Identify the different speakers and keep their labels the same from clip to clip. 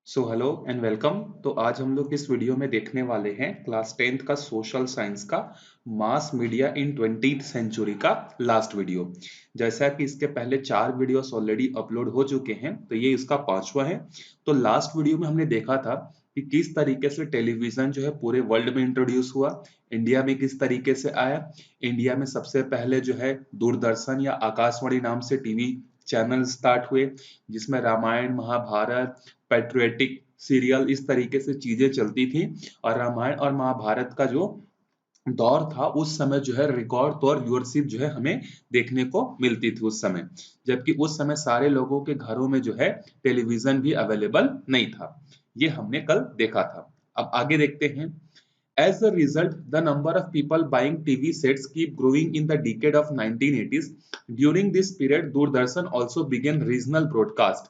Speaker 1: So hello and welcome. तो आज हम लोग इस वीडियो में देखने वाले हैं क्लास 10th का सोशल साइंस का मास मीडिया इन 20th सेंचुरी का लास्ट वीडियो। जैसा कि इसके पहले 4 वीडियोस ऑलरेडी अपलोड हो चुके हैं, तो ये इसका 5वां है। तो लास्ट वीडियो में हमने देखा था कि किस तरीके से टेलीविजन जो है पूरे वर्ल्ड में इंट्रोड्यूस हुआ, इंडिया में किस तरीके से आया। इंडिया में सबसे पहले जो है दूरदर्शन या आकाशवाणी नाम से टीवी चैनल स्टार्ट हुए, जिसमें रामायण, महाभारत, पैट्रियोटिक सीरियल इस तरीके से चीजें चलती थी। और रामायण और महाभारत का जो दौर था उस समय जो है रिकॉर्ड तौर व्यूअरशिप जो है हमें देखने को मिलती थी उस समय, जबकि उस समय सारे लोगों के घरों में जो है टेलीविजन भी अवेलेबल नहीं था। ये हमने कल देखा था। अब आगे देखते हैं। As a result, the number of people buying TV sets keep growing in the decade of 1980s. During this period, Doordarshan also began regional broadcast.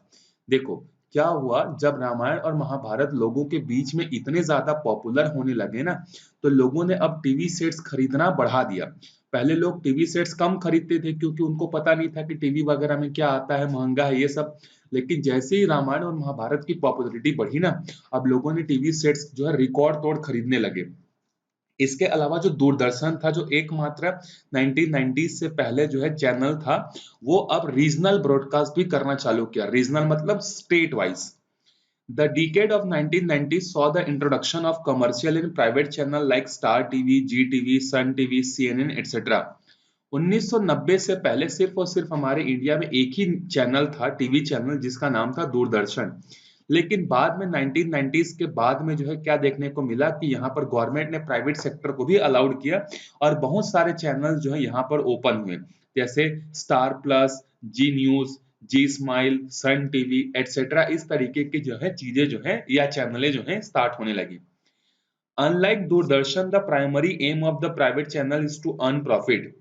Speaker 1: देखो क्या हुआ, जब रामायण और महाभारत लोगों के बीच में इतने ज्यादा पॉपुलर होने लगे ना, तो लोगों ने अब टीवी सेट्स खरीदना बढ़ा दिया। पहले लोग टीवी सेट्स कम खरीदते थे क्योंकि उनको पता नहीं था कि टीवी वगैरह में क्या आता है, महंगा है ये सब। लेकिन जैसे ही रामायण और महाभारत की पॉपुलैरिटी बढ़ी ना, अब लोगों ने टीवी सेट्स जो है रिकॉर्ड तोड़ खरीदने लगे। इसके अलावा जो दूरदर्शन था, जो एकमात्र 1990 से पहले जो है चैनल था, वो अब रीजनल ब्रॉडकास्ट भी करना चालू किया। रीजनल मतलब state wise. The decade of 1990 saw the introduction of commercial and private channel like Star TV, GTV, Sun TV, CNN, etc. 1990 से पहले सिर्फ और सिर्फ हमारे इंडिया में एक ही चैनल था, टीवी चैनल, जिसका नाम था दूरदर्शन। लेकिन बाद में 1990s के बाद में जो है क्या देखने को मिला कि यहाँ पर गवर्नमेंट ने प्राइवेट सेक्टर को भी अलाउड किया और बहुत सारे चैनल जो है यहाँ पर ओपन हुए, जैसे स्टार प्लस, जी न्यूज, जी स्माइल, सन टीवी एटसेट्रा। इस तरीके की जो है चीजें जो है या चैनलें जो है स्टार्ट होने लगी। Unlike Doordarshan, the primary aim of the private channel is to earn profit.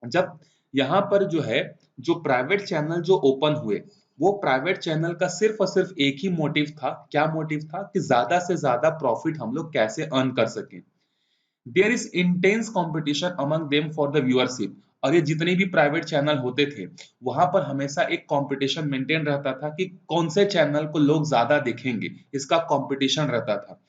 Speaker 1: जब यहाँ पर जो है जो प्राइवेट चैनल जो ओपन हुए, वो प्राइवेट चैनल का सिर्फ और सिर्फ एक ही मोटिव था। क्या मोटिव था? कि ज्यादा से ज्यादा प्रॉफिट हम लोग कैसे अर्न कर सकें। There is intense competition among them for the viewership. और ये जितने भी प्राइवेट चैनल होते थे, वहां पर हमेशा एक कंपटीशन मेंटेन रहता था कि कौन से चैनल को लोग ज्यादा देखेंगे, इसका कंपटीशन रहता था।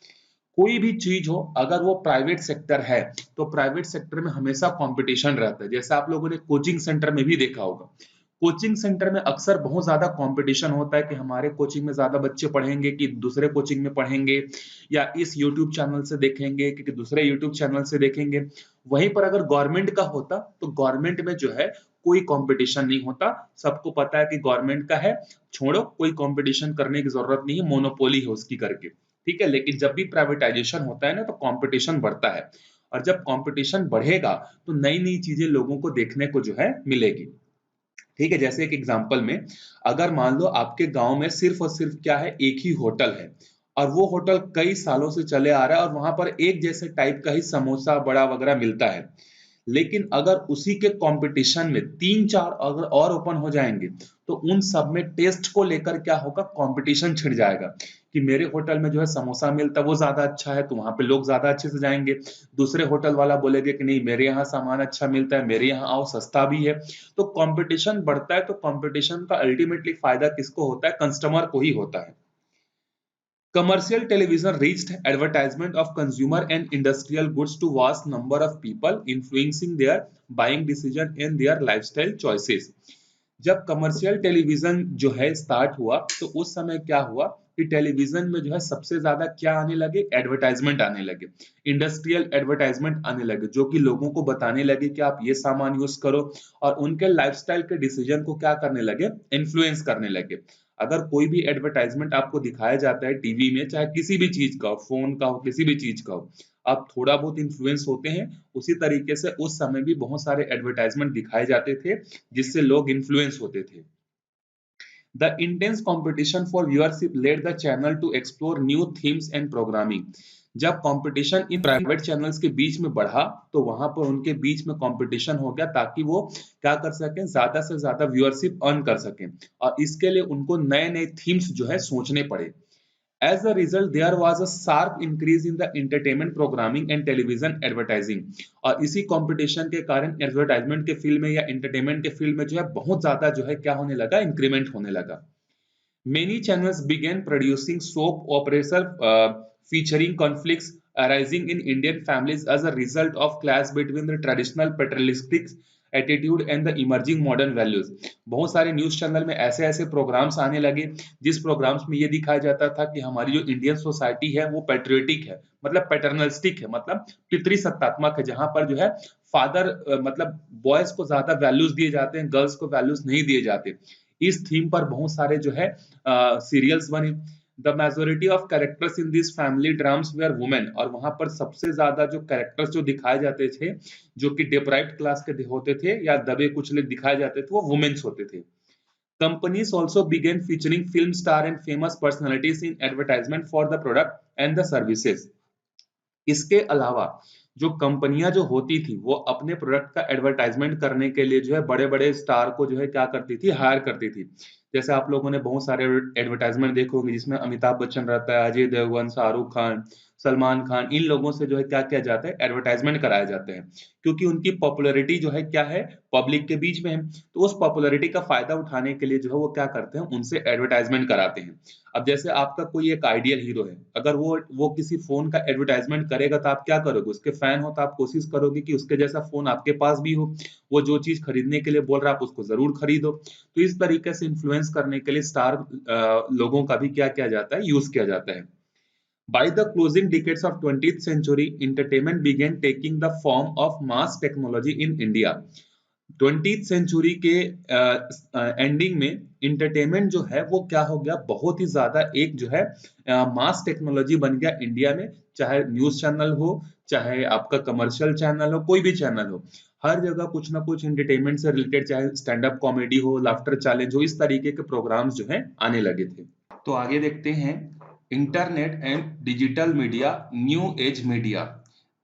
Speaker 1: कोई भी चीज हो, अगर वो प्राइवेट सेक्टर है, तो प्राइवेट सेक्टर में हमेशा कंपटीशन रहता है। जैसे आप लोगों ने कोचिंग सेंटर में भी देखा होगा, कोचिंग सेंटर में अक्सर बहुत ज्यादा कंपटीशन होता है कि हमारे कोचिंग में ज्यादा बच्चे पढ़ेंगे कि दूसरे कोचिंग में पढ़ेंगे, या इस यूट्यूब चैनल से देखेंगे कि दूसरे यूट्यूब चैनल से देखेंगे। वहीं पर अगर गवर्नमेंट का होता, तो गवर्नमेंट में जो है कोई कंपटीशन नहीं होता। सबको पता है कि गवर्नमेंट का है, छोड़ो, कोई कंपटीशन करने की जरूरत नहीं है, मोनोपोली है उसकी करके। ठीक है। लेकिन जब भी प्राइवेटाइजेशन होता है ना, तो कंपटीशन बढ़ता है। और जब कंपटीशन बढ़ेगा, तो नई नई चीजें लोगों को देखने को जो है मिलेगी। ठीक है। जैसे एक एग्जांपल में, अगर मान लो आपके गांव में सिर्फ और सिर्फ क्या है, एक ही होटल है, और वो होटल कई सालों से चले आ रहा है, और वहां पर एक जैसे टाइप का ही समोसा बड़ा वगैरह मिलता है। लेकिन अगर उसी के कंपटीशन में तीन चार अगर और ओपन हो जाएंगे, तो उन सब में टेस्ट को लेकर क्या होगा, कंपटीशन छिड़ जाएगा कि मेरे होटल में जो है समोसा मिलता है वो ज्यादा अच्छा है, तो वहां पे लोग ज्यादा अच्छे से जाएंगे। दूसरे होटल वाला बोलेगे कि नहीं, मेरे यहाँ सामान अच्छा मिलता है, मेरे यहाँ आओ, सस्ता भी है। तो कंपटीशन बढ़ता है, तो कंपटीशन का अल्टीमेटली फायदा किसको होता है? कस्टमर को ही होता है। Commercial television reached advertisement of consumer and industrial goods to vast number of people, influencing their buying decision and their lifestyle choices. जब कमर्शियल टेलीविजन जो है स्टार्ट हुआ, तो उस समय क्या हुआ कि टेलीविजन में जो है सबसे ज्यादा क्या आने लगे, एडवर्टाइजमेंट आने लगे, इंडस्ट्रियल एडवर्टाइजमेंट आने लगे, जो कि लोगों को बताने लगे कि आप ये सामान यूज करो, और उनके लाइफस्टाइल के डिसीजन को क्या करने लगे, इन्फ्लुएंस करने लगे। अगर कोई भी एडवर्टाइजमेंट आपको दिखाया जाता है टीवी में, चाहे किसी भी चीज का हो, फोन का हो, किसी भी चीज का हो, आप थोड़ा बहुत इन्फ्लुएंस होते हैं। उसी तरीके से उस समय भी बहुत सारे एडवर्टाइजमेंट दिखाए जाते थे, जिससे लोग इन्फ्लुएंस होते थे। The intense competition for viewership led the channel to explore new themes and programming. जब कंपटीशन इन प्राइवेट चैनल्स के बीच में बढ़ा, तो वहां पर उनके बीच में कंपटीशन हो गया, ताकि वो क्या कर सकें, ज्यादा से ज्यादा व्यूअरशिप अर्न कर सकें। और इसके लिए उनको नए नए थीम्स जो है सोचने पड़े। As a result, there was a sharp increase in the entertainment programming and television advertising. और इसी कंपटीशन के कारण एडवर्टाइजमेंट के फील्ड में या एंटरटेनमेंट के फील्ड में जो है बहुत ज्यादा जो है क्या होने लगा, इंक्रीमेंट होने लगा। Many channels began producing soap operas featuring conflicts arising in Indian families as a result of clash between the traditional paternalistic attitude and the emerging modern values. बहुत सारे न्यूज चैनल में ऐसे ऐसे प्रोग्राम्स आने लगे जिस प्रोग्राम्स में ये दिखाया जाता था कि हमारी जो इंडियन सोसाइटी है वो पैट्रियोटिक है, मतलब पैटर्नलिस्टिक है, मतलब पितृसत्तात्मक है, जहां पर जो है फादर मतलब बॉयज को ज्यादा वैल्यूज दिए जाते हैं, गर्ल्स को वैल्यूज नहीं दिए जाते। इस थीम पर बहुत सारे जो है सीरियल्स बने। The majority of characters in this family dramas were women, और वहां पर सबसे ज्यादा जो कैरेक्टर्स जो दिखाए जाते थे जो कि डिप्राइव्ड क्लास के होते थे या दबे कुचले दिखाए जाते थे वो वुमेन्स होते थे। Companies also began featuring film star and famous personalities in advertisement for the product and the services. इसके अलावा जो कंपनियां जो होती थी वो अपने प्रोडक्ट का एडवर्टाइजमेंट करने के लिए जो है बड़े बड़े स्टार को जो है क्या करती थी, हायर करती थी। जैसे आप लोगों ने बहुत सारे एडवर्टाइजमेंट देखे होंगे जिसमें अमिताभ बच्चन रहता है, अजय देवगन, शाहरुख खान, सलमान खान, इन लोगों से जो है क्या किया जाता है, एडवर्टाइजमेंट कराए जाते हैं, क्योंकि उनकी पॉपुलैरिटी जो है क्या है, पब्लिक के बीच में है। तो उस पॉपुलैरिटी का फायदा उठाने के लिए जो है वो क्या करते हैं, उनसे एडवर्टाइजमेंट कराते हैं। अब जैसे आपका कोई एक आइडियल हीरो है, अगर वो किसी फोन का एडवर्टाइजमेंट करेगा तो आप क्या करोगे, उसके फैन हो तो आप कोशिश करोगे कि उसके जैसा फोन आपके पास भी हो, वो जो चीज खरीदने के लिए बोल रहा है आप उसको जरूर खरीदो। तो इस तरीके से इन्फ्लुएंस करने के लिए स्टार लोगों का भी क्या किया जाता है, यूज किया जाता है। By the closing decades of 20th century, entertainment began taking the form of mass technology in India. 20th century के एंडिंग में इंटरटेनमेंट जो है वो क्या हो गया, बहुत ही ज्यादा एक जो है मास टेक्नोलॉजी बन गया इंडिया में। चाहे न्यूज चैनल हो, चाहे आपका कमर्शियल चैनल हो, कोई भी चैनल हो, हर जगह कुछ ना कुछ इंटरटेनमेंट से रिलेटेड, चाहे स्टैंड अप कॉमेडी हो, लाफ्टर चैलेंज हो, इस तरीके के प्रोग्राम्स जो है आने लगे थे। तो आगे देखते हैं internet and digital media, new age media.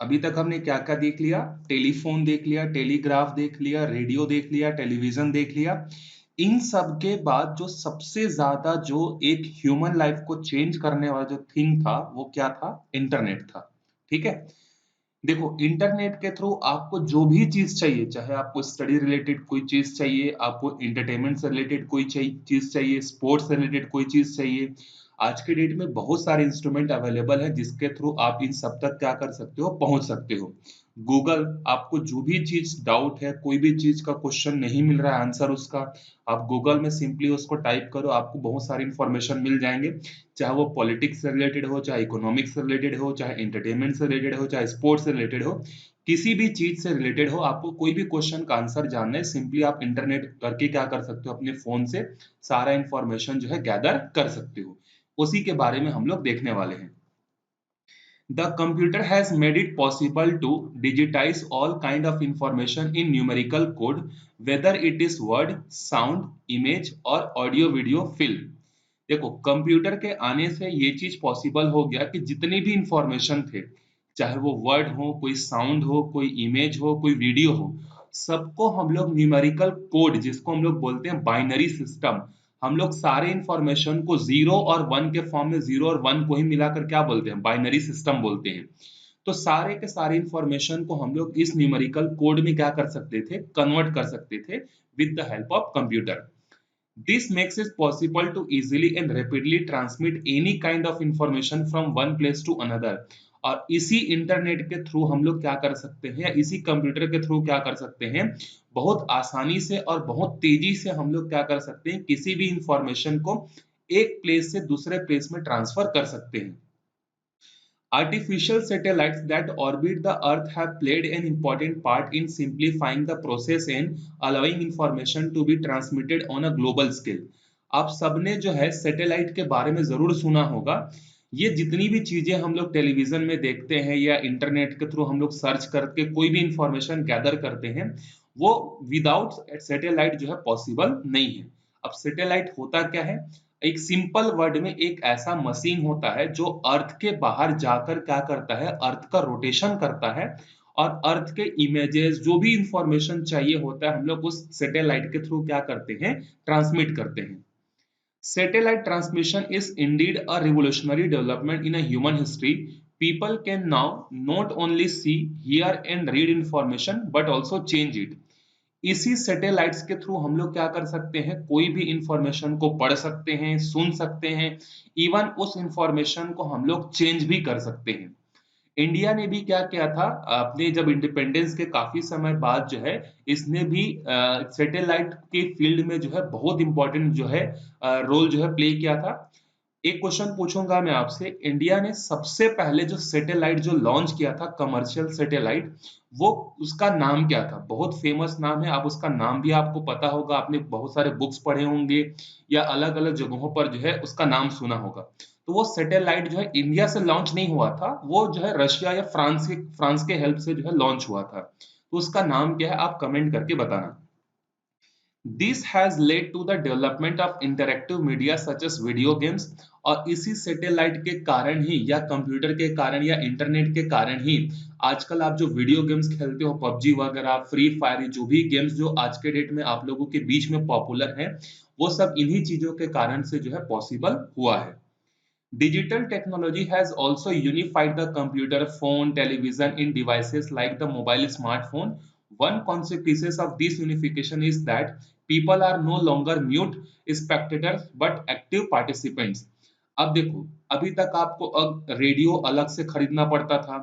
Speaker 1: अभी तक हमने क्या क्या देख लिया, टेलीफोन देख लिया, टेलीग्राफ देख लिया, रेडियो देख लिया, टेलीविजन देख लिया। इन सब के बाद जो सबसे ज्यादा जो एक ह्यूमन लाइफ को चेंज करने वाला जो थिंग था वो क्या था, इंटरनेट था। ठीक है, देखो इंटरनेट के थ्रू आपको जो भी चीज चाहिए, चाहे आपको स्टडी रिलेटेड कोई चीज चाहिए, आपको इंटरटेनमेंट से रिलेटेड कोई चीज चाहिए, स्पोर्ट्स से रिलेटेड कोई चीज चाहिए, आज के डेट में बहुत सारे इंस्ट्रूमेंट अवेलेबल है जिसके थ्रू आप इन सब तक क्या कर सकते हो, पहुंच सकते हो। गूगल, आपको जो भी चीज डाउट है, कोई भी चीज का क्वेश्चन नहीं मिल रहा है आंसर उसका, आप गूगल में सिंपली उसको टाइप करो, आपको बहुत सारी इंफॉर्मेशन मिल जाएंगे। चाहे वो पॉलिटिक्स से रिलेटेड हो, चाहे इकोनॉमिक्स से रिलेटेड हो, चाहे एंटरटेनमेंट से रिलेटेड हो, चाहे स्पोर्ट्स से रिलेटेड हो, किसी भी चीज से रिलेटेड हो, आपको कोई भी क्वेश्चन का आंसर जानना है, सिंपली आप इंटरनेट करके क्या कर सकते हो, अपने फोन से सारा इंफॉर्मेशन जो है गैदर कर सकते हो। उसी के बारे में हम लोग देखने वाले हैं। The computer has made it possible to digitize all kind of information in numerical code, whether it is word, sound, image or audio, video, film. देखो कंप्यूटर के आने से ये चीज पॉसिबल हो गया कि जितनी भी इंफॉर्मेशन थे, चाहे वो वर्ड हो, कोई साउंड हो, कोई इमेज हो, कोई वीडियो हो, सबको हम लोग न्यूमेरिकल कोड, जिसको हम लोग बोलते हैं बाइनरी सिस्टम, हम लोग सारे इंफॉर्मेशन को जीरो और वन के फॉर्म में, जीरो और वन को ही मिलाकर क्या बोलते हैं, बाइनरी सिस्टम बोलते हैं। तो सारे के सारे इंफॉर्मेशन को हम लोग इस न्यूमेरिकल कोड में क्या कर सकते थे, कन्वर्ट कर सकते थे with the help of computer. This makes it possible to easily and rapidly transmit any kind of information from one place to another. और इसी इंटरनेट के थ्रू हम लोग क्या कर सकते हैं, इसी कंप्यूटर के थ्रू क्या कर सकते हैं, बहुत आसानी से और बहुत तेजी से हम लोग क्या कर सकते हैं, किसी भी इंफॉर्मेशन को एक प्लेस से दूसरे प्लेस में ट्रांसफर कर सकते हैं। Artificial satellites that orbit the Earth have played an important part in simplifying the process and allowing information to be transmitted on a global scale. आप सबने जो है सैटेलाइट के बारे में जरूर सुना होगा। ये जितनी भी चीजें हम लोग टेलीविजन में देखते हैं या इंटरनेट के थ्रू हम लोग सर्च करके कोई भी इंफॉर्मेशन गैदर करते हैं, वो विदाउट सैटेलाइट जो है पॉसिबल नहीं है। अब सैटेलाइट होता क्या है, एक सिंपल वर्ड में एक ऐसा मशीन होता है जो अर्थ के बाहर जाकर क्या करता है, अर्थ का रोटेशन करता है, और अर्थ के इमेजेस जो भी इंफॉर्मेशन चाहिए होता है हम लोग उस सैटेलाइट के थ्रू क्या करते हैं, ट्रांसमिट करते हैं। Satellite transmission is indeed a revolutionary development in a human history. People can now not only see, hear and read information but also change it. इसी सैटेलाइट्स के थ्रू हम लोग क्या कर सकते हैं, कोई भी इंफॉर्मेशन को पढ़ सकते हैं, सुन सकते हैं, इवन उस इंफॉर्मेशन को हम लोग चेंज भी कर सकते हैं। इंडिया ने भी क्या किया था, अपने जब इंडिपेंडेंस के काफी समय बाद जो है, इसने भी सैटेलाइट के फील्ड में जो है बहुत इंपॉर्टेंट जो है रोल जो है प्ले किया था। एक क्वेश्चन पूछूंगा मैं आपसे, इंडिया ने सबसे पहले जो सैटेलाइट जो लॉन्च किया था, कमर्शियल सैटेलाइट, वो उसका नाम क्या था? बहुत फेमस नाम है, आप उसका नाम भी आपको पता होगा, आपने बहुत सारे बुक्स पढ़े होंगे या अलग अलग जगहों पर जो है उसका नाम सुना होगा। तो वो सैटेलाइट जो है इंडिया से लॉन्च नहीं हुआ था, वो जो है रशिया या फ्रांस के हेल्प से जो है लॉन्च हुआ था। तो उसका नाम क्या है, आप कमेंट करके बताना। This has led to the development of interactive media such as video games। और इसी सैटेलाइट के कारण ही या कंप्यूटर के कारण या इंटरनेट के कारण ही आजकल आप जो वीडियो गेम्स खेलते हो, पबजी वगैरह, फ्री फायर, जो भी गेम्स जो आज के डेट में आप लोगों के बीच में पॉपुलर हैं, वो सब इन्हीं चीजों के कारण से जो है पॉसिबल हुआ है। Digital technology has also unified the computer, phone, television in devices like the mobile smartphone. One consequence of this unification is that people are no longer mute spectators but active participants। अब देखो, अभी तक आपको अब radio अलग से खरीदना पड़ता था,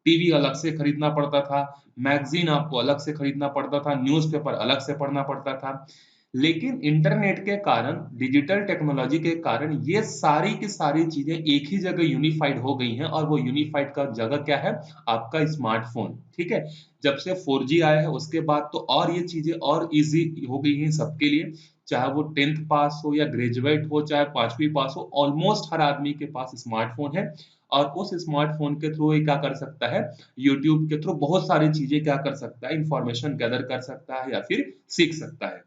Speaker 1: टीवी अलग से खरीदना पड़ता था, मैगजीन आपको अलग से खरीदना पड़ता था, न्यूज़पेपर अलग से पढ़ना पड़ता था। लेकिन इंटरनेट के कारण, डिजिटल टेक्नोलॉजी के कारण ये सारी की सारी चीजें एक ही जगह यूनिफाइड हो गई हैं, और वो यूनिफाइड का जगह क्या है, आपका स्मार्टफोन। ठीक है, जब से 4G आया है उसके बाद तो और ये चीजें और इजी हो गई हैं सबके लिए, चाहे वो 10th पास हो या ग्रेजुएट हो, चाहे 5वीं पास हो, ऑलमोस्ट हर आदमी के पास स्मार्टफोन है। और उस स्मार्टफोन के थ्रू ये क्या कर सकता है, यूट्यूब के थ्रू बहुत सारी चीजें क्या कर सकता है, इंफॉर्मेशन गैदर कर सकता है या फिर सीख सकता है।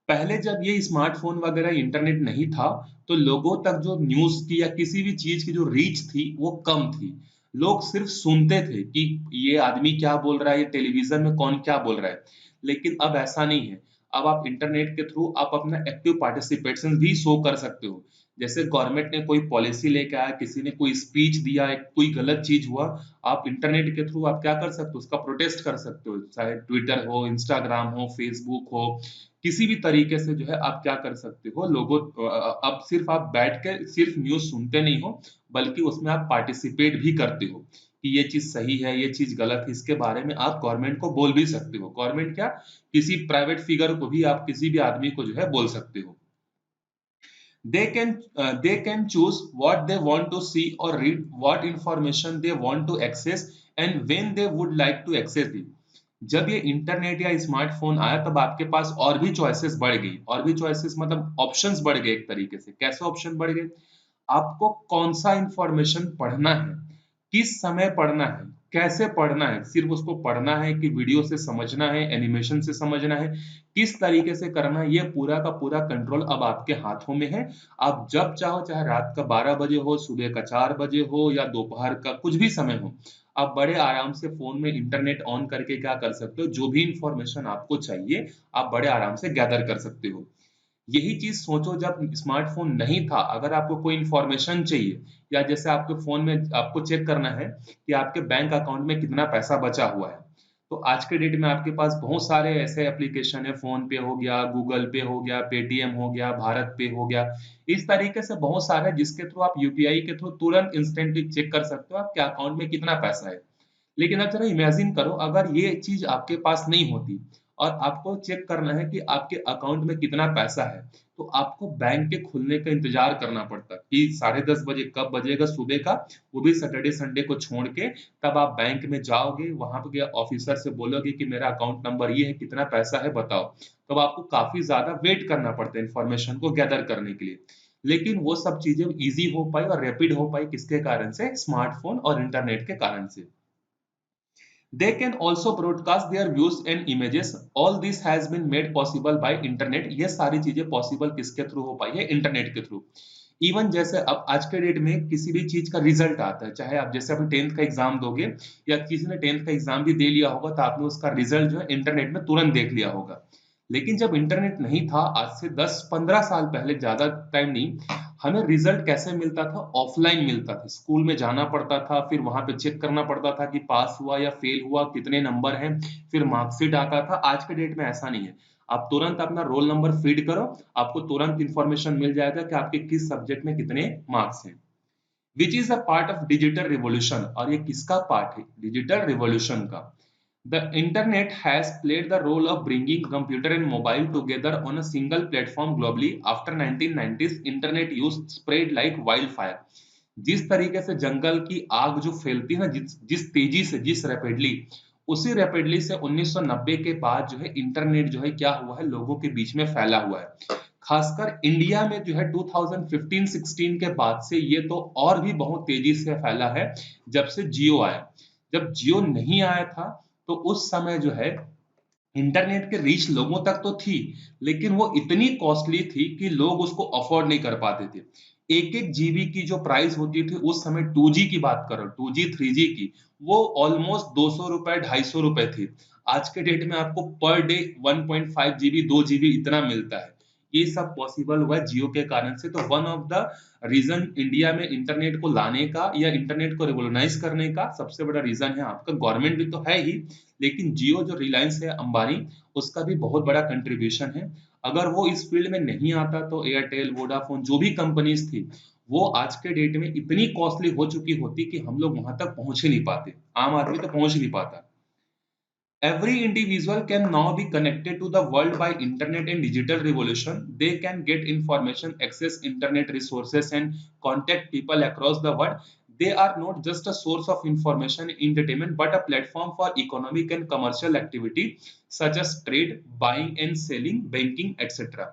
Speaker 1: पहले जब ये स्मार्टफोन वगैरह इंटरनेट नहीं था, तो लोगों तक जो न्यूज़ की या किसी भी चीज़ की जो रीच थी, वो कम थी। लोग सिर्फ सुनते थे कि ये आदमी क्या बोल रहा है, ये टेलीविज़न में कौन क्या बोल रहा है। लेकिन अब ऐसा नहीं है। अब आप इंटरनेट के थ्रू आप अपना एक्टिव पार्टिसिपेशन भी शो कर सकते हो। जैसे गवर्नमेंट ने कोई पॉलिसी लेके आया, किसी ने कोई स्पीच दिया, एक कोई गलत चीज़ हुआ, आप इंटरनेट के थ्रू आप क्या कर सकते हो, उसका प्रोटेस्ट कर सकते हो। चाहे ट्विटर हो, इंस्टाग्राम हो, फेसबुक हो, किसी भी तरीके से जो है आप क्या कर सकते हो, लोगों अब सिर्फ आप बैठ के सिर्फ न्यूज़ सुनते नहीं हो, बल्कि उसमें आप पार्टिसिपेट भी करते हो कि ये चीज़ सही है, ये चीज़ गलत है, इसके बारे में आप गवर्नमेंट को बोल भी सकते हो। गवर्नमेंट क्या, किसी प्राइवेट फिगर को भी आप, किसी भी आदमी को जो है बोल सकते हो। They can choose what they want to see or read, what information they want to access, and when they would like to access it। जब ये इंटरनेट या स्मार्टफोन आया, तब आपके पास और भी चॉइसेस बढ़ गई, और भी चॉइसेस मतलब ऑप्शंस बढ़ गए। एक तरीके से कैसे ऑप्शन बढ़ गए, आपको कौन सा इंफॉर्मेशन पढ़ना है, किस समय पढ़ना है, कैसे पढ़ना है, सिर्फ उसको पढ़ना है कि वीडियो से समझना है, एनिमेशन से समझना है, किस तरीके से करना है, ये पूरा का पूरा कंट्रोल अब आपके हाथों में है। आप जब चाहो, चाहे रात का 12 बजे हो, सुबह का 4 बजे हो, या दोपहर का कुछ भी समय हो, आप बड़े आराम से फोन में इंटरनेट ऑन करके क्या कर सकते हो, जो भी इंफॉर्मेशन आपको चाहिए आप बड़े आराम से गैदर कर सकते हो। यही चीज सोचो, जब स्मार्टफोन नहीं था, अगर आपको कोई इंफॉर्मेशन चाहिए, या जैसे आपके फोन में आपको चेक करना है कि आपके बैंक अकाउंट में कितना पैसा बचा हुआ है, तो आज के डेट में आपके पास बहुत सारे ऐसे एप्लीकेशन है, फोन पे हो गया, गूगल पे हो गया, पेटीएम हो गया, भारत पे हो गया, इस तरीके से बहुत सारे जिसके थ्रू आप यूपीआई के थ्रू तुरंत इंस्टेंटली चेक कर सकते हो आपके अकाउंट में कितना पैसा है। लेकिन अब जरा इमेजिन करो, अगर ये चीज आपके पास नहीं होती, और आपको चेक करना है कि आपके अकाउंट में कितना पैसा है, तो आपको बैंक के खुलने का इंतजार करना पड़ता कि 10:30 बजे कब बजेगा सुबह का, वो भी सैटरडे संडे को छोड़ के। तब आप बैंक में जाओगे, वहां पे ऑफिसर से बोलोगे कि मेरा अकाउंट नंबर ये है, कितना पैसा है बताओ। तब आपको काफी ज्यादा वेट करना पड़ता है इन्फॉर्मेशन को गैदर करने के लिए। लेकिन वो सब चीजें इजी हो पाई और रैपिड हो पाई, किसके कारण से, स्मार्टफोन और इंटरनेट के कारण से। They can also broadcast their views and images। All this has been made possible by internet। ये सारी चीजें पॉसिबल किसके थ्रू हो पाई है, इंटरनेट के थ्रू। इवन जैसे अब आज के डेट में किसी भी चीज का रिजल्ट आता है, चाहे आप जैसे अपने 10th का एग्जाम दोगे, या किसी ने 10th का एग्जाम भी दे लिया होगा, तो आपने उसका रिजल्ट जो है इंटरनेट में तुरंत देख लिया होगा। लेकिन जब इंटरनेट नहीं था, आज से 10-15 साल पहले, ज्यादा टाइम नहीं, हमें रिजल्ट कैसे मिलता था? ऑफलाइन मिलता था, स्कूल में जाना पड़ता था, फिर वहां पे चेक करना पड़ता था कि पास हुआ या फेल हुआ, कितने नंबर हैं, फिर मार्कशीट आता था। आज के डेट में ऐसा नहीं है, आप तुरंत अपना रोल नंबर फीड करो, आपको तुरंत इंफॉर्मेशन मिल जाएगा कि आपके किस सब्जेक्ट में कितने मार्क्स हैं। Which is a part of digital revolution, और ये किसका पार्ट है? डिजिटल रिवॉल्यूशन का। The internet has played the role of bringing computer and mobile together on a single platform globally. After 1990s, internet use spread like wildfire. जिस तरीके से जंगल की आग जो फैलती है ना, जिस तेजी से, जिस रैपिडली, उसी रैपिडली से 1990 के बाद जो है इंटरनेट जो है क्या हुआ है, लोगों के बीच में फैला हुआ है। खासकर इंडिया में जो है 2015-16 के बाद से ये तो और भी बहुत तेजी से फैला है, जब से जियो आया। जब जियो नहीं आया था तो उस समय जो है इंटरनेट के रीच लोगों तक तो थी, लेकिन वो इतनी कॉस्टली थी कि लोग उसको अफोर्ड नहीं कर पाते थे। एक एक जीबी की जो प्राइस होती थी उस समय, 2G की बात करो, 2G 3G की, वो ऑलमोस्ट 200 रुपए 250 रुपए थी। आज के डेट में आपको पर डे 1.5 GB 2 GB इतना मिलता है। ये सब पॉसिबल हुआ जियो के कारण से। तो one of the reason India में इंटरनेट को लाने का या इंटरनेट को रिवोल्यूनाइज करने का सबसे बड़ा रीजन है आपका गवर्नमेंट भी तो है ही, लेकिन जियो जो रिलायंस है अंबानी, उसका भी बहुत बड़ा कंट्रीब्यूशन है। अगर वो इस फील्ड में नहीं आता तो एयरटेल, वोडाफोन, जो भी कंपनीज थी, वो आज के डेट में इतनी कॉस्टली हो चुकी होती कि हम लोग वहां तक पहुंच ही नहीं पाते, आम आदमी तो पहुंच ही नहीं पाता। Every individual can now be connected to the world by internet and digital revolution. They can get information, access internet resources, and contact people across the world. They are not just a source of information and entertainment, but a platform for economic and commercial activity such as trade, buying and selling, banking, etc.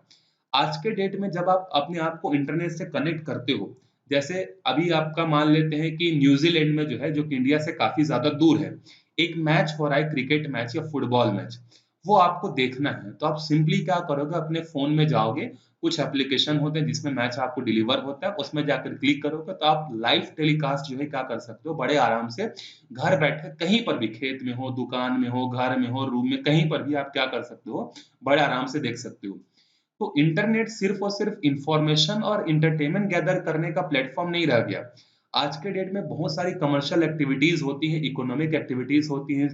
Speaker 1: आज के date में जब आप अपने आप को internet से connect करते हो, जैसे अभी आपका मान लेते हैं कि न्यूजीलैंड में जो है, जो कि इंडिया से काफी ज्यादा दूर है, एक मैच हो रहा है, क्रिकेट मैच या फुटबॉल मैच, वो आपको देखना है, तो आप सिंपली क्या करोगे, अपने फोन में जाओगे, कुछ एप्लीकेशन होते हैं जिसमें मैच आपको डिलीवर होता है, उसमें जाकर क्लिक करोगे तो आप लाइव टेलीकास्ट जो है क्या कर सकते हो, बड़े आराम से घर बैठे कहीं पर भी, खेत में हो, दुकान में हो, घर में हो, रूम में, कहीं पर भी आप क्या कर सकते हो, बड़े आराम से देख सकते हो। तो इंटरनेट सिर्फ और सिर्फ इंफॉर्मेशन और इंटरटेनमेंट गैदर करने का प्लेटफॉर्म नहीं रह गया। आज के डेट में बहुत सारी कमर्शियल एक्टिविटीज होती हैं, इकोनॉमिक एक्टिविटीज होती हैं,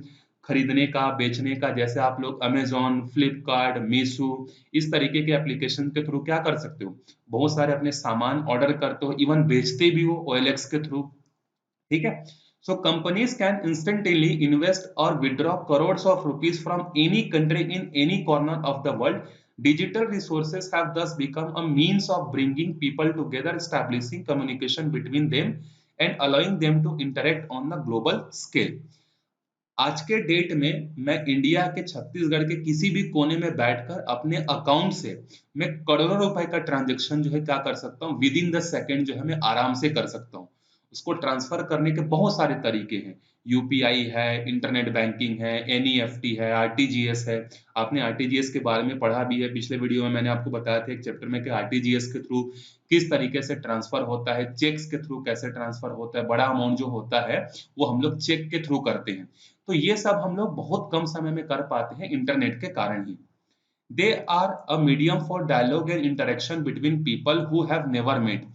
Speaker 1: खरीदने का, बेचने का, जैसे आप लोग अमेजोन, फ्लिपकार्ट, मीशो, इस तरीके के एप्लीकेशन के थ्रू क्या कर सकते हो, बहुत सारे अपने सामान ऑर्डर करते हो, इवन बेचते भी हो OLX के थ्रू। ठीक है। So companies can instantly invest or withdraw crores of rupees from any country in any corner of the world. Digital resources have thus become a means of bringing people together, establishing communication between them, and allowing them to interact on the global scale. आज के date में मैं India के, छत्तीसगढ़ के किसी भी कोने में बैठकर अपने अकाउंट से मैं करोड़ों रुपए का ट्रांजेक्शन जो है क्या कर सकता हूँ, विद इन द सेकेंड जो है मैं आराम से कर सकता हूँ। उसको ट्रांसफर करने के बहुत सारे तरीके हैं, यूपीआई है, इंटरनेट बैंकिंग है, एनईएफटी है, आरटीजीएस है। आपने आरटीजीएस के बारे में पढ़ा भी है, पिछले वीडियो में मैंने आपको बताया था एक चैप्टर में कि आरटीजीएस के थ्रू किस तरीके से ट्रांसफर होता है, चेक्स के थ्रू कैसे ट्रांसफर होता है, बड़ा अमाउंट जो होता है वो हम लोग चेक के थ्रू करते हैं। तो ये सब हम लोग बहुत कम समय में कर पाते हैं इंटरनेट के कारण ही। They are a medium for dialogue and interaction between people who have never met.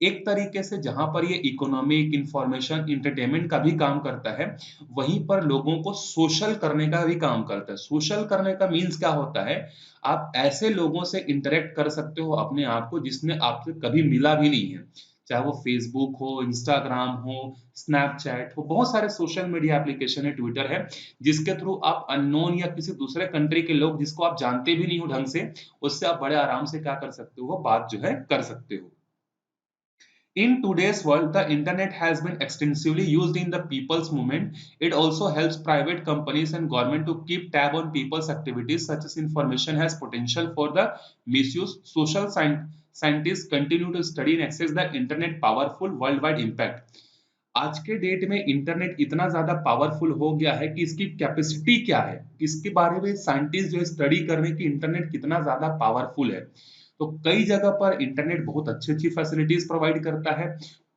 Speaker 1: एक तरीके से जहां पर ये इकोनॉमिक, इंफॉर्मेशन, इंटरटेनमेंट का भी काम करता है, वहीं पर लोगों को सोशल करने का भी काम करता है। सोशल करने का मीन्स क्या होता है, आप ऐसे लोगों से इंटरेक्ट कर सकते हो अपने आप को जिसने आपसे कभी मिला भी नहीं है, चाहे वो फेसबुक हो, इंस्टाग्राम हो, स्नैपचैट हो, बहुत सारे सोशल मीडिया एप्लीकेशन है, ट्विटर है, जिसके थ्रू आप अननोन या किसी दूसरे कंट्री के लोग जिसको आप जानते भी नहीं हो ढंग से, उससे आप बड़े आराम से क्या कर सकते हो, बात जो है कर सकते हो। In today's world, the internet has been extensively used in the people's movement. It also helps private companies and government to keep tab on people's activities. Such as information has potential for the misuse. Scientists continue to study and access the internet powerful worldwide impact. आज के date में internet इतना ज्यादा powerful हो गया है कि इसकी कैपेसिटी क्या है, इसके बारे में साइंटिस्ट जो स्टडी कर रहे हैं कि इंटरनेट कितना ज्यादा पावरफुल है। तो कई जगह पर इंटरनेट बहुत अच्छी अच्छी फैसिलिटीज प्रोवाइड करता है।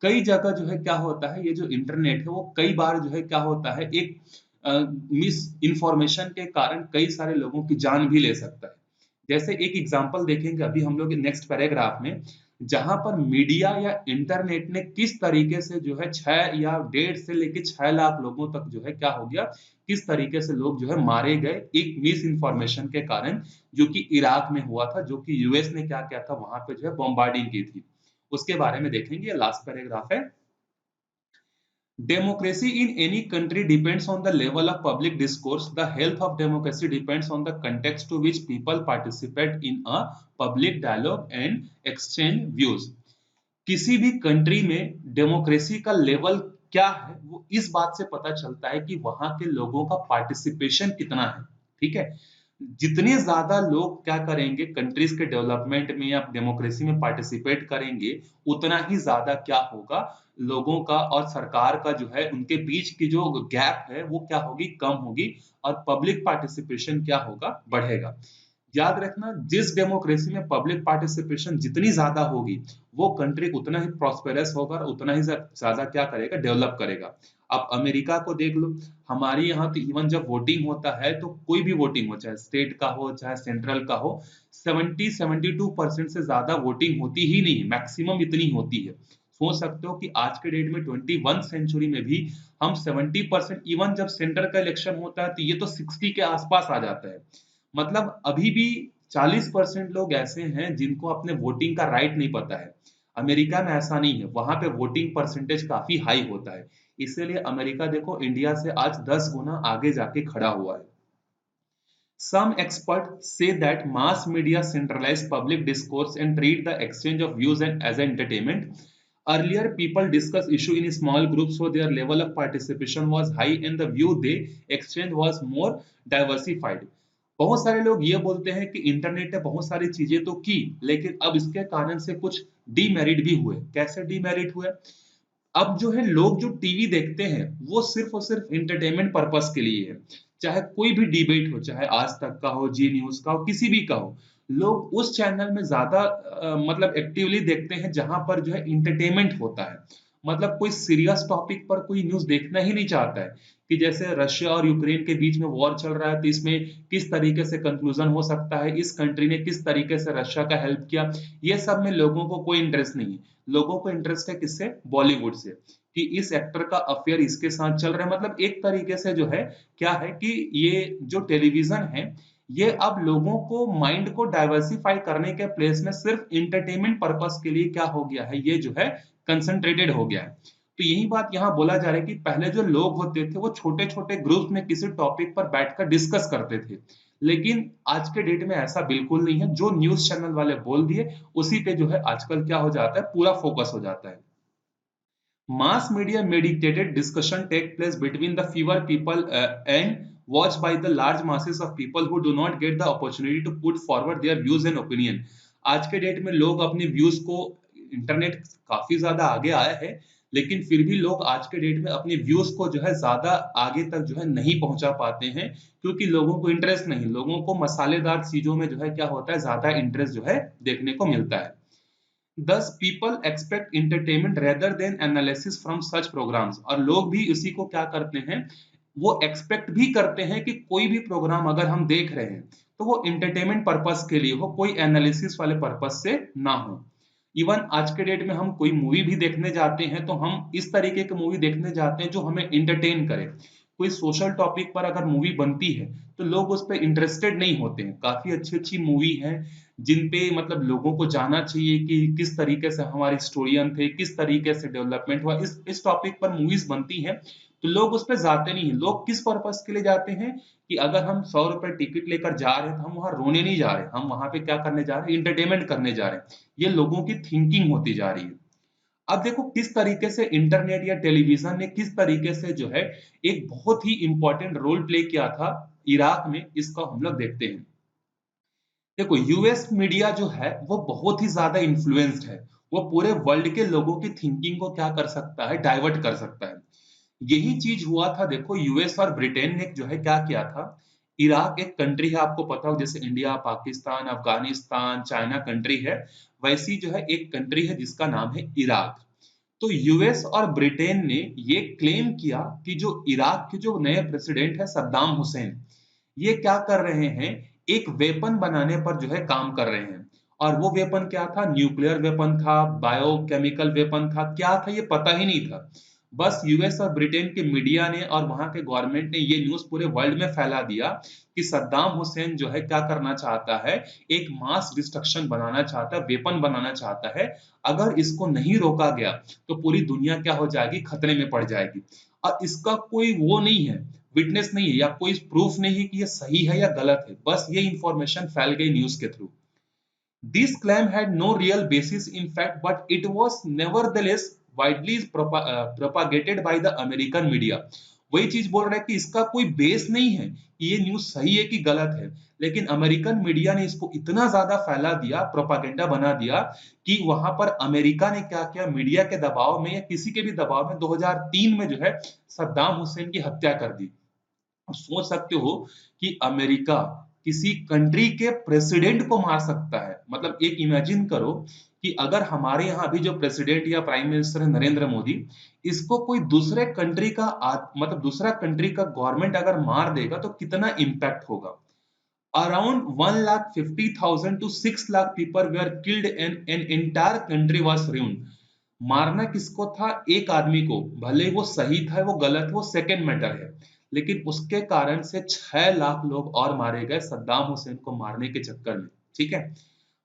Speaker 1: कई जगह जो है क्या होता है, ये जो इंटरनेट है वो कई बार जो है क्या होता है, एक मिस इंफॉर्मेशन के कारण कई सारे लोगों की जान भी ले सकता है। जैसे एक एग्जांपल देखेंगे अभी हम लोग नेक्स्ट पैराग्राफ में, जहां पर मीडिया या इंटरनेट ने किस तरीके से जो है 6 या 1.5 से लेके 6 लाख लोगों तक जो है क्या हो गया, किस तरीके से लोग जो है मारे गए एक मिस इन्फॉर्मेशन के कारण, जो कि इराक में हुआ था, जो कि यूएस ने क्या किया था वहां पे जो है बॉम्बार्डिंग की थी। उसके बारे में देखेंगे, लास्ट पैराग्राफ है। Democracy in any country depends on the level of public discourse. The health of democracy depends on the context to which people participate in a public dialogue and exchange views. किसी भी country में democracy का level क्या है वो इस बात से पता चलता है कि वहां के लोगों का पार्टिसिपेशन कितना है। ठीक है, जितने ज्यादा लोग क्या करेंगे कंट्रीज के डेवलपमेंट में या डेमोक्रेसी में पार्टिसिपेट करेंगे, उतना ही ज्यादा क्या होगा, लोगों का और सरकार का जो है उनके बीच की जो गैप है वो क्या होगी, कम होगी, और पब्लिक पार्टिसिपेशन क्या होगा, बढ़ेगा। याद रखना, जिस डेमोक्रेसी में पब्लिक पार्टिसिपेशन जितनी ज्यादा होगी, वो कंट्री उतना ही प्रॉस्पेरस होगा और उतना ही ज्यादा क्या करेगा, डेवलप करेगा। आप अमेरिका को देख लो, हमारे यहाँ तो इवन जब वोटिंग होता है तो कोई भी वोटिंग हो, चाहे स्टेट का हो चाहे सेंट्रल का हो, 72% से ज्यादा वोटिंग होती ही नहीं, मैक्सिमम इतनी होती है। सोच सकते हो कि आज के डेट में 21 सेंचुरी में भी हम 70%, इवन जब सेंटर का इलेक्शन होता है तो ये तो 60 के आसपास आ जाता है। मतलब अभी भी 40% लोग ऐसे हैं जिनको अपने वोटिंग का राइट नहीं पता है। अमेरिका में ऐसा नहीं है, वहां पे वोटिंग परसेंटेज काफी हाई होता है। इसीलिए अमेरिका देखो इंडिया से आज 10 गुना आगे जाके खड़ा हुआ है। Some experts say that mass media centralize public discourse and treat the exchange of views as entertainment. Earlier, people discuss issue in small groups, so their level of participation was high and the view they exchange was more diversified. बहुत सारे लोग ये बोलते हैं कि internet ने बहुत सारी चीजें तो की, लेकिन अब इसके कारण से कुछ डीमेरिट भी हुए। कैसे डीमेरिट हुए? अब जो है लोग जो टीवी देखते हैं वो सिर्फ और सिर्फ इंटरटेनमेंट पर्पस के लिए है। चाहे कोई भी डिबेट हो, चाहे आज तक का हो, जी न्यूज का हो, किसी भी का हो, लोग उस चैनल में ज्यादा मतलब एक्टिवली देखते हैं जहां पर जो है इंटरटेनमेंट होता है। मतलब कोई सीरियस टॉपिक पर कोई न्यूज देखना ही नहीं चाहता है, कि जैसे रशिया और यूक्रेन के बीच में वॉर चल रहा है तो इसमें किस तरीके से कंक्लूजन हो सकता है, इस कंट्री ने किस तरीके से रशिया का हेल्प किया, ये सब में लोगों को कोई इंटरेस्ट नहीं है। लोगों को इंटरेस्ट है किससे? बॉलीवुड से, कि इस एक्टर का अफेयर इसके साथ चल रहा है। मतलब एक तरीके से जो है क्या है कि ये जो टेलीविजन है, ये अब लोगों को माइंड को डाइवर्सिफाई करने के प्लेस में सिर्फ इंटरटेनमेंट पर्पस के लिए क्या हो गया है, ये जो है कंसंट्रेटेड हो गया है। तो यही बात यहाँ बोला जा रहा है कि पहले जो लोग होते थे वो छोटे छोटे ग्रुप में किसी टॉपिक पर बैठकर डिस्कस करते थे, लेकिन आज के डेट में ऐसा बिल्कुल नहीं है। जो न्यूज चैनल वाले बोल दिए उसी पे जो है आजकल क्या हो जाता है, पूरा फोकस हो जाता है। Mass media mediated discussion take place between the fewer people and watched by the large masses of people who do not get the opportunity to put forward their views and opinion. आज के date में लोग अपने views को, internet काफी ज्यादा आगे आया है, लेकिन फिर भी लोग आज के डेट में अपने व्यूज को जो है ज्यादा आगे तक जो है नहीं पहुंचा पाते हैं, क्योंकि लोगों को इंटरेस्ट नहीं, लोगों को मसालेदार चीजों में जो है क्या होता है, ज्यादा इंटरेस्ट जो है देखने को मिलता है। Thus, people expect entertainment rather than analysis from such programs. और लोग भी इसी को क्या करते हैं, वो एक्सपेक्ट भी करते हैं कि कोई भी प्रोग्राम अगर हम देख रहे हैं तो वो एंटरटेनमेंट पर्पस के लिए हो, कोई एनालिसिस वाले पर्पस से ना हो। इवन आज के डेट में हम कोई मूवी भी देखने जाते हैं तो हम इस तरीके की मूवी देखने जाते हैं जो हमें इंटरटेन करे। कोई सोशल टॉपिक पर अगर मूवी बनती है तो लोग उस पर इंटरेस्टेड नहीं होते हैं। काफी अच्छी अच्छी मूवी है जिन पे मतलब लोगों को जानना चाहिए कि किस तरीके से हमारे हिस्टोरियन थे, किस तरीके से डेवलपमेंट हुआ, इस टॉपिक पर मूवीज बनती हैं, तो लोग उस पर जाते नहीं हैं। लोग किस पर्पस के लिए जाते हैं, कि अगर हम 100 रुपए टिकट लेकर जा रहे हैं तो हम वहां रोने नहीं जा रहे, हम वहां पे क्या करने जा रहे हैं, इंटरटेनमेंट करने जा रहे हैं। ये लोगों की थिंकिंग होती जा रही है। अब देखो किस तरीके से इंटरनेट या टेलीविजन ने किस तरीके से जो है एक बहुत ही इंपॉर्टेंट रोल प्ले किया था इराक में, इसका हम लोग देखते हैं। देखो यूएस मीडिया जो है वो बहुत ही ज्यादा इन्फ्लुएंस्ड है, वो पूरे वर्ल्ड के लोगों की थिंकिंग को क्या कर सकता है, डाइवर्ट कर सकता है। यही चीज हुआ था, देखो यूएस और ब्रिटेन ने जो है क्या किया था। इराक एक कंट्री है, आपको पता हो, जैसे India, Pakistan, Afghanistan, China country है, वैसी जो है एक कंट्री है जिसका नाम है इराक। तो यूएस और ब्रिटेन ने ये क्लेम किया कि जो इराक के जो नए प्रेसिडेंट है सद्दाम हुसैन, ये क्या कर रहे हैं, एक वेपन बनाने पर जो है काम कर रहे हैं। और वो वेपन क्या था? न्यूक्लियर वेपन था, बायोकेमिकल वेपन था, क्या था ये पता ही नहीं था। बस यूएस और ब्रिटेन के मीडिया ने और वहां के गवर्नमेंट ने ये न्यूज़ पूरे वर्ल्ड में फैला दिया कि सद्दाम हुसैन जो है क्या करना चाहता है, एक मास डिस्ट्रक्शन बनाना चाहता है, वेपन बनाना चाहता है। अगर इसको नहीं रोका गया तो पूरी दुनिया क्या हो जाएगी? खतरे में पड़ जाएगी। और इसका कोई वो नहीं है, विटनेस नहीं है या कोई प्रूफ नहीं है कि ये सही है या गलत है, बस ये इंफॉर्मेशन फैल गई न्यूज़ के through. This claim had no real basis in fact, but it was nevertheless widely propagated by the American media. वही चीज बोल रहा है कि इसका कोई बेस नहीं है कि ये न्यूज सही है कि गलत है, लेकिन अमेरिकन मीडिया ने इसको इतना ज्यादा फैला दिया, प्रोपागेंडा बना दिया कि वहां पर अमेरिका ने क्या किया, मीडिया के दबाव में या किसी के भी दबाव में 2003 में जो है सद्दाम हुसैन की हत्या कर दी। सोच सकते हो कि अमेरिका किसी कंट्री के प्रेसिडेंट को मार सकता है। मतलब एक इमेजिन करो कि अगर हमारे यहाँ अभी जो प्रेसिडेंट या प्राइम मिनिस्टर है नरेंद्र मोदी, इसको कोई दूसरे कंट्री का मतलब दूसरा कंट्री का गवर्नमेंट अगर मार देगा तो कितना इम्पैक्ट होगा। Around 1,50,000 to 6 lakh people were killed and an entire country was ruined. मारना किसको था? एक आदमी को, भले वो सही था वो गलत, वो सेकंड मैटर है, लेकिन उसके कारण से 6 लाख लोग और मारे गए सद्दाम हुसैन को मारने के चक्कर में। ठीक है।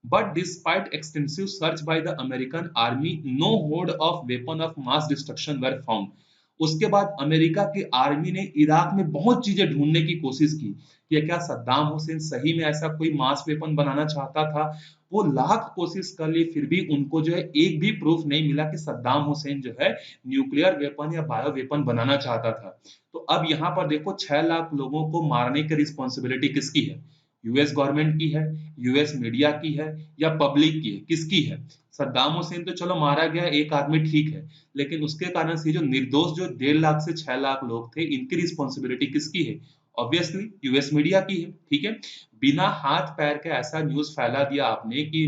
Speaker 1: But despite extensive search by the American army, no hoard of weapon of mass destruction were found. उसके बाद अमेरिका की आर्मी ने इराक में बहुत चीजें ढूंढने की कोशिश की कि क्या सद्दाम हुसैन सही में ऐसा कोई मास वेपन बनाना चाहता था। वो लाख कोशिश कर ली, फिर भी उनको जो है एक भी प्रूफ नहीं मिला कि सद्दाम हुसैन जो है न्यूक्लियर वेपन या बायो वेपन बनाना चाहता था। तो अब यहाँ पर देखो 6 लाख लोगों को मारने की रिस्पॉन्सिबिलिटी किसकी है? यूएस गवर्नमेंट की है, यूएस मीडिया की है, या पब्लिक की है? किसकी है? सद्दाम हुसैन तो चलो मारा गया एक आदमी, ठीक है, लेकिन उसके कारण से जो निर्दोष जो 1.5 लाख से 6 लाख लोग थे, इनकी रिस्पॉन्सिबिलिटी किसकी है? ऑब्वियसली यूएस मीडिया की है। ठीक है। बिना हाथ पैर के ऐसा न्यूज फैला दिया आपने कि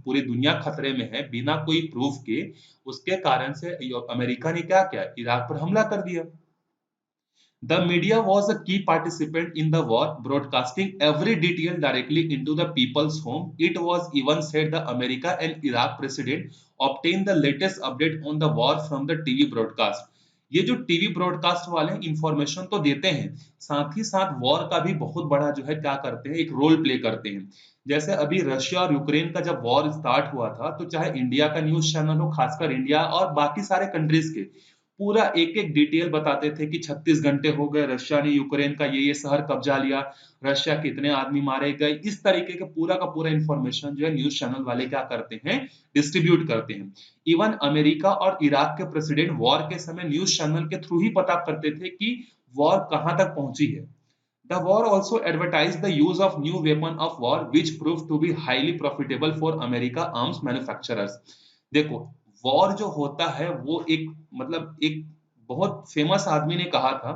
Speaker 1: पूरी दुनिया खतरे में है, बिना कोई प्रूफ के। उसके कारण से अमेरिका ने क्या किया? इराक पर हमला कर दिया। The media was a key participant in the war, broadcasting every detail directly into the people's home. It was even said the America and Iraq president obtained the latest update on the war from the TV broadcast. ये जो TV broadcast वाले information तो देते हैं, साथ ही साथ war का भी बहुत बड़ा जो है क्या करते हैं, एक रोल प्ले करते हैं। जैसे अभी रशिया और यूक्रेन का जब वॉर स्टार्ट हुआ था, तो चाहे इंडिया का न्यूज चैनल हो, खासकर इंडिया और बाकी सारे कंट्रीज के, पूरा एक एक डिटेल बताते थे कि 36 घंटे हो गए, रशिया ने यूक्रेन का ये शहर कब्जा लिया, रशिया के इतने आदमी मारे गए। इस तरीके के पूरा का पूरा इंफॉर्मेशन जो है न्यूज चैनल वाले क्या करते हैं, डिस्ट्रीब्यूट करते हैं। इवन अमेरिका और इराक के प्रेसिडेंट वॉर के समय न्यूज चैनल के थ्रू ही पता करते थे कि वॉर कहां तक पहुंची है। The war also advertised the use of new weapon of war which proved to be highly profitable for America arms manufacturers. देखो, वॉर जो होता है वो एक, मतलब एक बहुत फेमस आदमी ने कहा था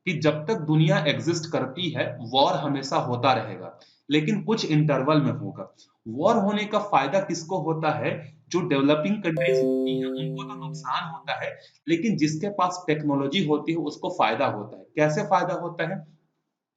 Speaker 1: कि जब तक दुनिया एग्जिस्ट करती है वॉर हमेशा होता रहेगा, लेकिन कुछ इंटरवल में होगा। वॉर होने का फायदा किसको होता है? जो डेवलपिंग कंट्रीज होती हैं उनको तो नुकसान होता है, लेकिन जिसके पास टेक्नोलॉजी होती है उसको फायदा होता है। कैसे फायदा होता है?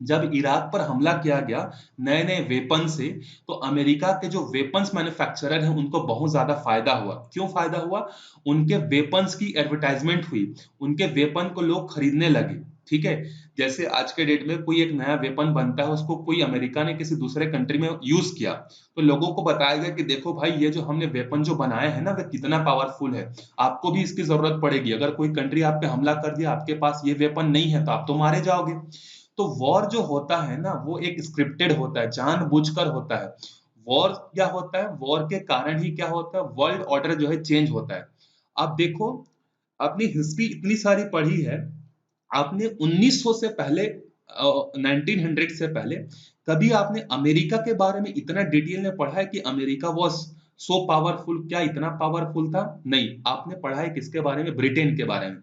Speaker 1: जब इराक पर हमला किया गया नए नए वेपन से, तो अमेरिका के जो वेपन्स मैन्युफैक्चरर हैं उनको बहुत ज्यादा फायदा हुआ। क्यों फायदा हुआ? उनके वेपन्स की एडवर्टाइजमेंट हुई, उनके वेपन को लोग खरीदने लगे। ठीक है। जैसे आज के डेट में कोई एक नया वेपन बनता है, उसको कोई अमेरिका ने किसी दूसरे कंट्री में यूज किया, तो लोगों को बताया गया कि देखो भाई, ये जो हमने वेपन जो बनाया है ना, वो कितना पावरफुल है, आपको भी इसकी जरूरत पड़ेगी। अगर कोई कंट्री आप पे हमला कर दिया, आपके पास ये वेपन नहीं है, तो आप तो मारे जाओगे। तो वॉर जो होता है ना, वो एक स्क्रिप्टेड होता है, जानबूझकर होता है। वॉर क्या होता है? वॉर के कारण ही क्या होता है, वर्ल्ड ऑर्डर जो है चेंज होता है। आप देखो, अपनी हिस्ट्री इतनी सारी पढ़ी है, आपने 1900 से पहले 1900 से पहले कभी आपने अमेरिका के बारे में इतना डिटेल में पढ़ा है कि अमेरिका वॉज सो पावरफुल? क्या इतना पावरफुल था? नहीं। आपने पढ़ा है किसके बारे में? ब्रिटेन के बारे में,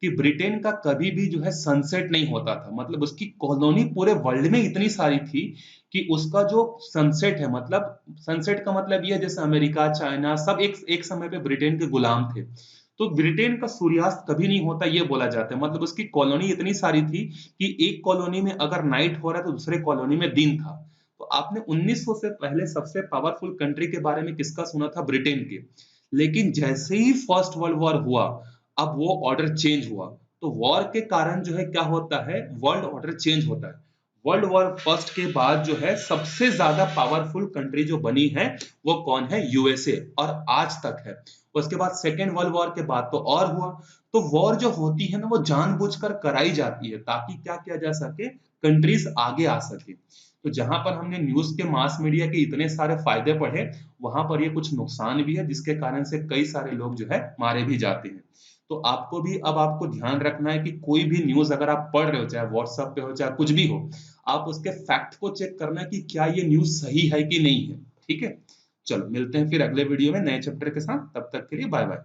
Speaker 1: कि ब्रिटेन का कभी भी जो है सनसेट नहीं होता था। मतलब उसकी कॉलोनी पूरे वर्ल्ड में इतनी सारी थी कि उसका जो सनसेट है, मतलब सनसेट का मतलब ये है जैसे अमेरिका, चाइना सब एक एक समय पे ब्रिटेन के गुलाम थे। तो ब्रिटेन का सूर्यास्त कभी नहीं होता ये बोला जाता है। मतलब उसकी कॉलोनी इतनी सारी थी कि एक कॉलोनी में अगर नाइट हो रहा है तो दूसरे कॉलोनी में दिन था। तो तो आपने 1900 से पहले सबसे पावरफुल कंट्री के बारे में किसका सुना था? ब्रिटेन के। लेकिन जैसे ही फर्स्ट वर्ल्ड वॉर हुआ, अब वो ऑर्डर चेंज हुआ। तो वॉर के कारण जो है क्या होता है, वर्ल्ड ऑर्डर चेंज होता है। वर्ल्ड वॉर फर्स्ट के बाद जो है सबसे ज्यादा पावरफुल कंट्री जो बनी है वो कौन है? यूएसए, और आज तक है। उसके बाद सेकेंड वर्ल्ड वॉर के बाद तो और हुआ। तो वॉर जो होती है ना वो जानबूझकर कराई जाती है ताकि क्या किया जा सके, कंट्रीज आगे आ सके। तो जहां पर हमने न्यूज के मास मीडिया के इतने सारे फायदे पढ़े, वहां पर ये कुछ नुकसान भी है जिसके कारण से कई सारे लोग जो है मारे भी जाते हैं। तो आपको भी अब आपको ध्यान रखना है कि कोई भी न्यूज अगर आप पढ़ रहे हो, चाहे व्हाट्सएप पे हो चाहे कुछ भी हो, आप उसके फैक्ट को चेक करना है कि क्या ये न्यूज सही है कि नहीं है। ठीक है, चलो मिलते हैं फिर अगले वीडियो में नए चैप्टर के साथ। तब तक के लिए बाय बाय।